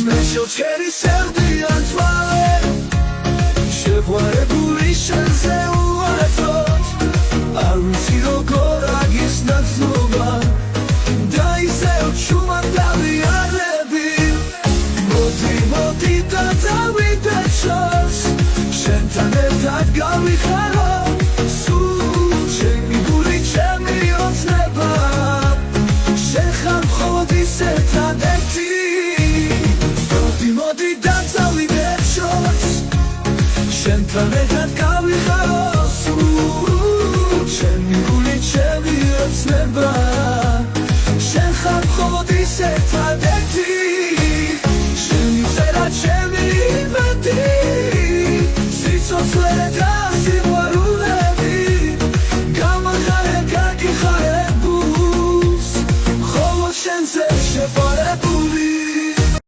Meșoceri serdian tvoare შეყვარებული შენზე უარესოთ არ ვიცი როგორ აგის ნაცნობა და ისევ ჩუმად დავიარები მოდი და დავიდე შორს შენთან ერთად გავიხარო სულ ჩემი გული ჩემი ოცნება შენ ხარ მხოლოდ ის ერთადერთი მოდი და დავიდე შორს შენთან ერთად გავიხარო სულ ჩემი გული ჩემი ოცნება შენ ხარ მხოლოდ ის ერთადერთი შენი წერა ჩემი იმედი სიცოცხლე